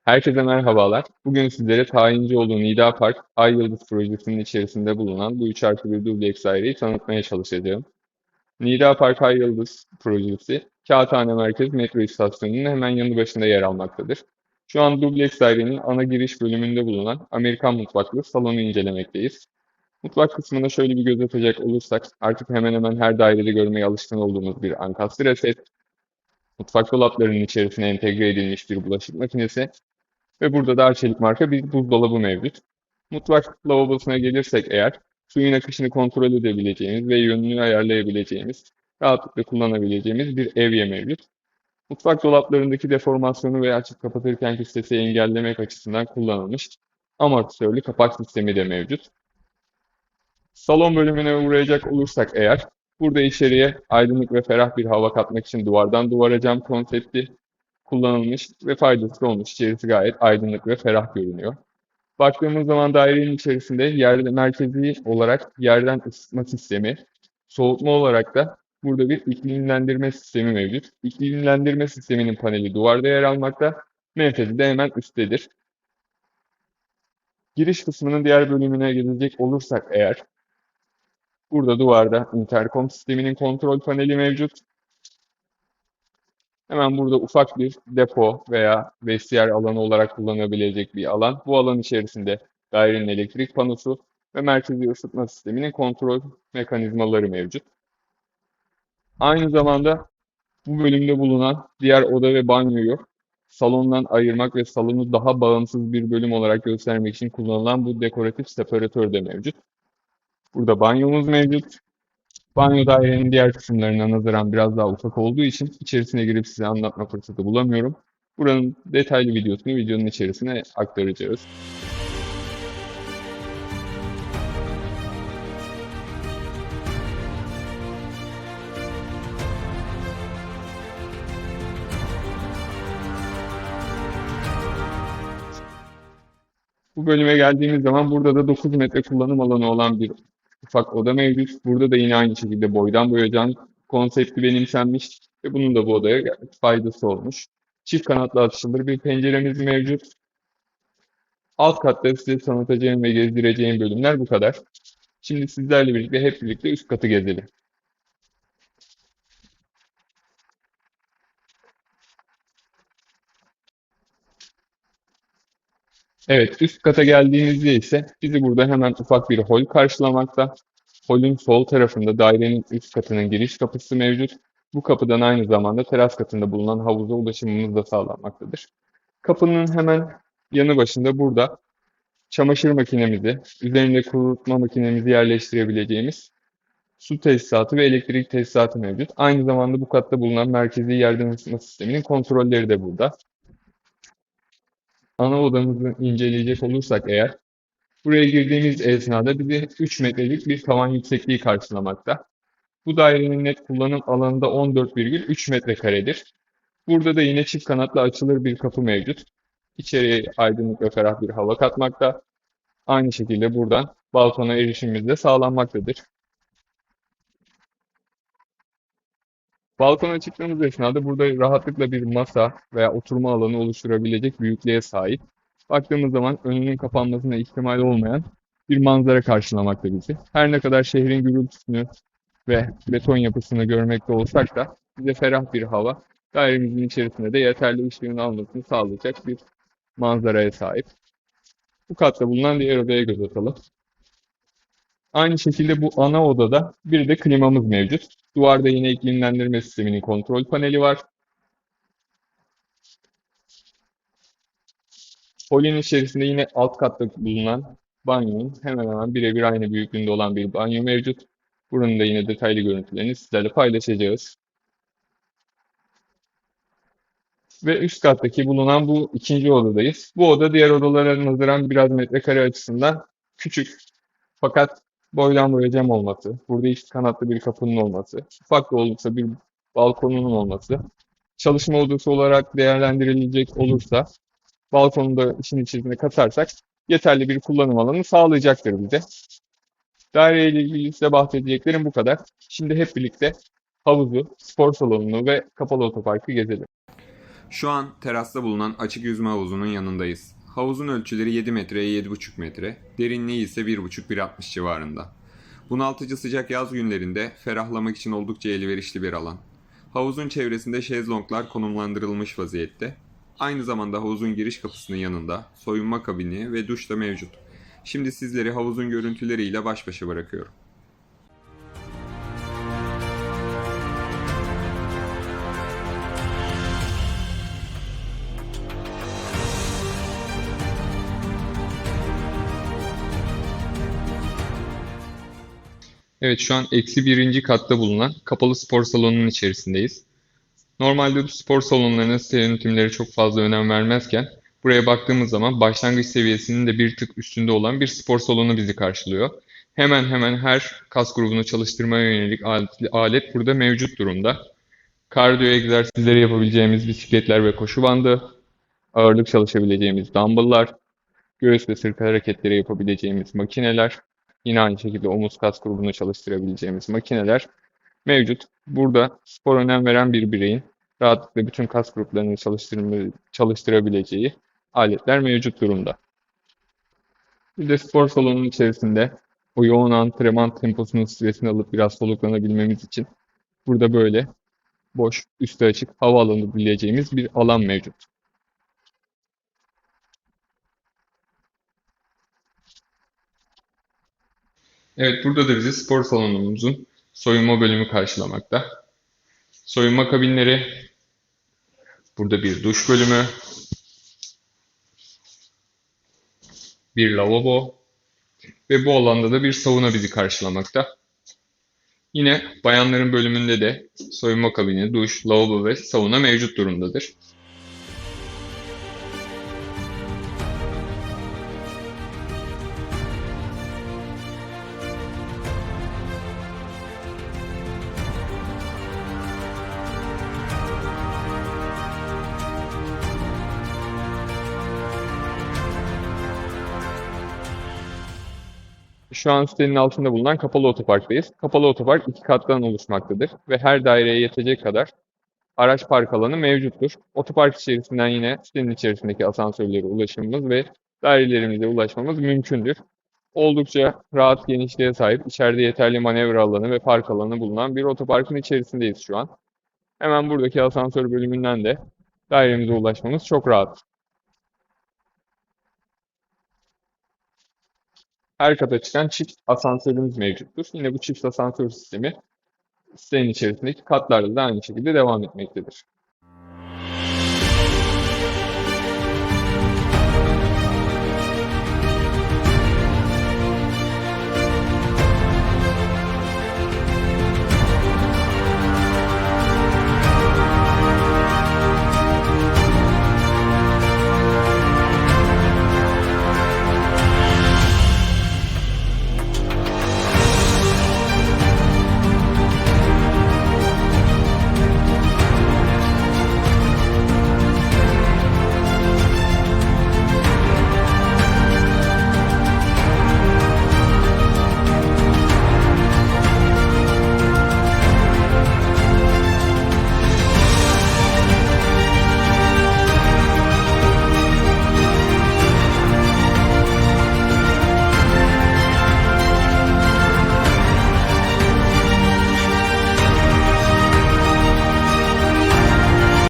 Herkese merhabalar. Bugün sizlere Tayincioğlu Nida Park, Ay Yıldız projesinin içerisinde bulunan bu 3+1 dubleks daireyi tanıtmaya çalışacağım. Nida Park Ay Yıldız projesi, Kağıthane Merkez metro istasyonunun hemen yanı başında yer almaktadır. Şu an dubleks dairenin ana giriş bölümünde bulunan Amerikan mutfaklı salonu incelemekteyiz. Mutfak kısmına şöyle bir göz atacak olursak, artık hemen hemen her dairede görmeye alışkın olduğumuz bir ankastre set, mutfak dolaplarının içerisine entegre edilmiş bir bulaşık makinesi, ve burada da Arçelik marka bir buzdolabı mevcut. Mutfak lavabosuna gelirsek eğer, suyun akışını kontrol edebileceğimiz ve yönünü ayarlayabileceğimiz, rahatlıkla kullanabileceğimiz bir evye mevcut. Mutfak dolaplarındaki deformasyonu ve açıp kapatırkenki sesi engellemek açısından kullanılmış amortisörlü kapak sistemi de mevcut. Salon bölümüne uğrayacak olursak eğer, burada içeriye aydınlık ve ferah bir hava katmak için duvardan duvara cam konsepti kullanılmış ve faydası olmuş. İçerisi gayet aydınlık ve ferah görünüyor. Baktığımız zaman dairenin içerisinde yerde merkezi olarak yerden ısıtma sistemi, soğutma olarak da burada bir iklimlendirme sistemi mevcut. İklimlendirme sisteminin paneli duvarda yer almakta, menfezi de hemen üsttedir. Giriş kısmının diğer bölümüne gelecek olursak eğer, burada duvarda interkom sisteminin kontrol paneli mevcut. Hemen burada ufak bir depo veya vestiyer alanı olarak kullanabilecek bir alan. Bu alan içerisinde dairenin elektrik panosu ve merkezi ısıtma sisteminin kontrol mekanizmaları mevcut. Aynı zamanda bu bölümde bulunan diğer oda ve banyoyu salondan ayırmak ve salonu daha bağımsız bir bölüm olarak göstermek için kullanılan bu dekoratif separatör de mevcut. Burada banyomuz mevcut. Banyo dairenin diğer kısımlarına nazaran biraz daha ufak olduğu için içerisine girip size anlatma fırsatı bulamıyorum. Buranın detaylı videosunu videonun içerisine aktaracağız. Bu bölüme geldiğimiz zaman burada da 9 metre kullanım alanı olan bir ufak oda mevcut. Burada da yine aynı şekilde boydan boya cam konsepti benimsenmiş ve bunun da bu odaya faydası olmuş. Çift kanatlı açılır bir penceremiz mevcut. Alt katta size tanıtacağım ve gezdireceğim bölümler bu kadar. Şimdi sizlerle birlikte hep birlikte üst katı gezelim. Evet, üst kata geldiğimizde ise bizi burada hemen ufak bir hol karşılamakta. Holün sol tarafında dairenin üst katının giriş kapısı mevcut. Bu kapıdan aynı zamanda teras katında bulunan havuza ulaşımımız da sağlanmaktadır. Kapının hemen yanı başında burada çamaşır makinemizi, üzerinde kurutma makinemizi yerleştirebileceğimiz su tesisatı ve elektrik tesisatı mevcut. Aynı zamanda bu katta bulunan merkezi yerden ısıtma sisteminin kontrolleri de burada. Ana odamızı inceleyecek olursak eğer, buraya girdiğimiz esnada bizi 3 metrelik bir tavan yüksekliği karşılamakta. Bu dairenin net kullanım alanı da 14,3 metrekaredir. Burada da yine çift kanatlı açılır bir kapı mevcut. İçeriye aydınlık ve ferah bir hava katmakta. Aynı şekilde buradan balkona erişimimiz de sağlanmaktadır. Balkona çıktığımız esnada burada rahatlıkla bir masa veya oturma alanı oluşturabilecek büyüklüğe sahip. Baktığımız zaman önünün kapanmasına ihtimal olmayan bir manzara karşılamakta bizi. Her ne kadar şehrin gürültüsünü ve beton yapısını görmekte olsak da bize ferah bir hava, dairemizin içerisinde de yeterli ışığın almasını sağlayacak bir manzaraya sahip. Bu katta bulunan diğer odaya göz atalım. Aynı şekilde bu ana odada bir de klimamız mevcut. Duvarda yine iklimlendirme sisteminin kontrol paneli var. Holün içerisinde yine alt katta bulunan banyonun hemen hemen birebir aynı büyüklüğünde olan bir banyo mevcut. Buranın da yine detaylı görüntülerini sizlerle paylaşacağız. Ve üst kattaki bulunan bu ikinci odadayız. Bu oda diğer odalara nazaran biraz metrekare açısından küçük. Fakat boydan boya cam olması, burada iki kanatlı bir kapının olması, ufak da olursa bir balkonunun olması, çalışma odası olarak değerlendirilecek olursa balkonu da işin içine katarsak yeterli bir kullanım alanı sağlayacaktır bize. Daire ile ilgili size bahsedeceklerim bu kadar. Şimdi hep birlikte havuzu, spor salonunu ve kapalı otoparkı gezelim. Şu an terasta bulunan açık yüzme havuzunun yanındayız. Havuzun ölçüleri 7 metreye 7,5 metre, derinliği ise 1,5-1,60 civarında. Bunaltıcı sıcak yaz günlerinde ferahlamak için oldukça elverişli bir alan. Havuzun çevresinde şezlonglar konumlandırılmış vaziyette. Aynı zamanda havuzun giriş kapısının yanında soyunma kabini ve duş da mevcut. Şimdi sizleri havuzun görüntüleriyle baş başa bırakıyorum. Evet, şu an eksi birinci katta bulunan kapalı spor salonunun içerisindeyiz. Normalde bu spor salonlarına site yönetimleri çok fazla önem vermezken buraya baktığımız zaman başlangıç seviyesinin de bir tık üstünde olan bir spor salonu bizi karşılıyor. Hemen hemen her kas grubunu çalıştırmaya yönelik alet burada mevcut durumda. Kardiyo egzersizleri yapabileceğimiz bisikletler ve koşu bandı, ağırlık çalışabileceğimiz dumbbell'lar, göğüs ve sırt hareketleri yapabileceğimiz makineler, yine aynı şekilde omuz kas grubunu çalıştırabileceğimiz makineler mevcut. Burada spor önem veren bir bireyin rahatlıkla bütün kas gruplarını çalıştırabileceği aletler mevcut durumda. Bir de spor salonunun içerisinde o yoğun antrenman temposunun stresini alıp biraz soluklanabilmemiz için burada böyle boş, üstü açık hava alabileceğimiz bir alan mevcut. Evet, burada da bizi spor salonumuzun soyunma bölümü karşılamakta. Soyunma kabinleri, burada bir duş bölümü, bir lavabo ve bu alanda da bir sauna bizi karşılamakta. Yine bayanların bölümünde de soyunma kabini, duş, lavabo ve sauna mevcut durumdadır. Şu an sitenin altında bulunan kapalı otoparktayız. Kapalı otopark iki kattan oluşmaktadır ve her daireye yetecek kadar araç park alanı mevcuttur. Otopark içerisinden yine sitenin içerisindeki asansörlere ulaşımımız ve dairelerimize ulaşmamız mümkündür. Oldukça rahat genişliğe sahip, içeride yeterli manevra alanı ve park alanı bulunan bir otoparkın içerisindeyiz şu an. Hemen buradaki asansör bölümünden de dairemize ulaşmamız çok rahat. Her kata çıkan çift asansörümüz mevcuttur. Yine bu çift asansör sistemi sitenin içerisindeki katlarda da aynı şekilde devam etmektedir.